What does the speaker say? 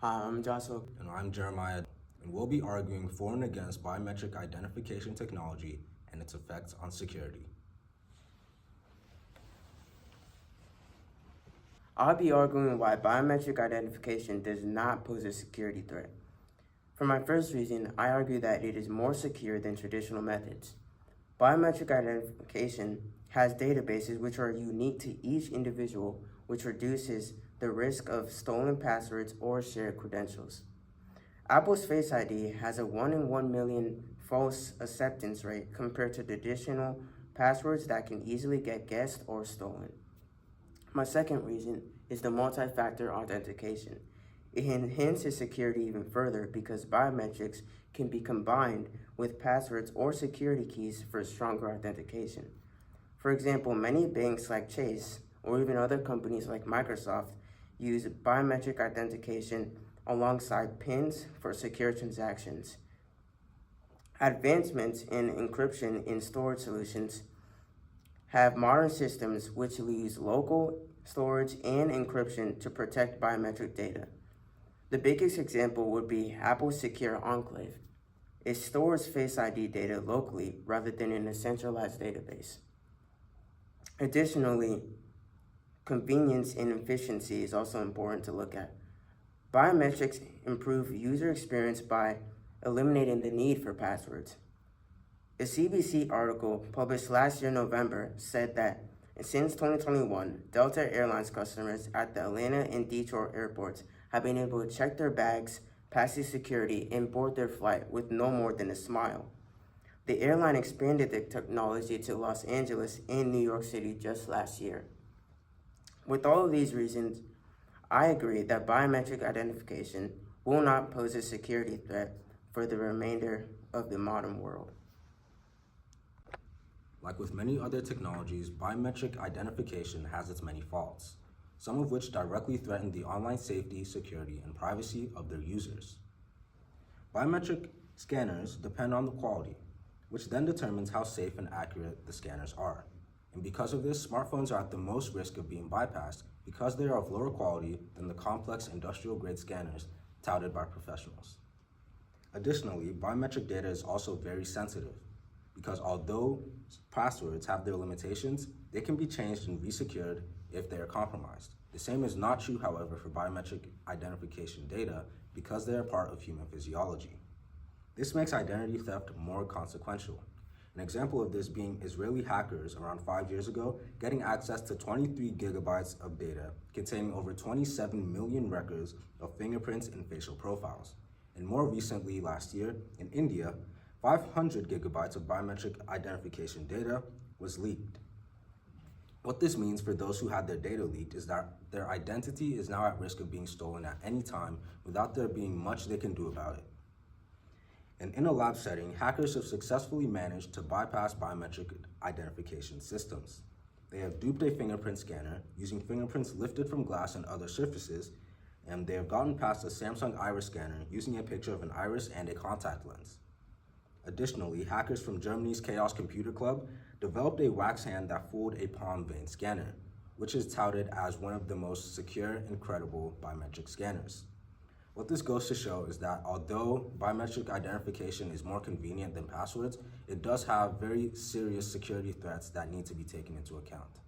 Hi, I'm Joshua. And I'm Jeremiah, and we'll be arguing for and against biometric identification technology and its effects on security. I'll be arguing why biometric identification does not pose a security threat. For my first reason, I argue that it is more secure than traditional methods. Biometric identification has databases which are unique to each individual, which reduces the risk of stolen passwords or shared credentials. Apple's Face ID has a 1 in 1 million false acceptance rate compared to traditional passwords that can easily get guessed or stolen. My second reason is the multi-factor authentication. It enhances security even further because biometrics can be combined with passwords or security keys for stronger authentication. For example, many banks like Chase or even other companies like Microsoft use biometric authentication alongside PINs for secure transactions. Advancements in encryption in storage solutions have modern systems which use local storage and encryption to protect biometric data. The biggest example would be Apple's Secure Enclave. It stores Face ID data locally rather than in a centralized database. Additionally, convenience and efficiency is also important to look at. Biometrics improve user experience by eliminating the need for passwords. A CBC article published last year in November said that since 2021, Delta Airlines customers at the Atlanta and Detroit airports have been able to check their bags, pass the security, and board their flight with no more than a smile. The airline expanded the technology to Los Angeles and New York City just last year. With all of these reasons, I agree that biometric identification will not pose a security threat for the remainder of the modern world. Like with many other technologies, biometric identification has its many faults, some of which directly threaten the online safety, security, and privacy of their users. Biometric scanners depend on the quality, which then determines how safe and accurate the scanners are. And because of this, smartphones are at the most risk of being bypassed because they are of lower quality than the complex industrial-grade scanners touted by professionals. Additionally, biometric data is also very sensitive because although passwords have their limitations, they can be changed and resecured if they are compromised. The same is not true, however, for biometric identification data because they are part of human physiology. This makes identity theft more consequential. An example of this being Israeli hackers around 5 years ago getting access to 23 gigabytes of data containing over 27 million records of fingerprints and facial profiles. And more recently, last year, in India, 500 gigabytes of biometric identification data was leaked. What this means for those who had their data leaked is that their identity is now at risk of being stolen at any time without there being much they can do about it. And in a lab setting, hackers have successfully managed to bypass biometric identification systems. They have duped a fingerprint scanner using fingerprints lifted from glass and other surfaces, and they have gotten past a Samsung iris scanner using a picture of an iris and a contact lens. Additionally, hackers from Germany's Chaos Computer Club developed a wax hand that fooled a palm vein scanner, which is touted as one of the most secure and credible biometric scanners. What this goes to show is that although biometric identification is more convenient than passwords, it does have very serious security threats that need to be taken into account.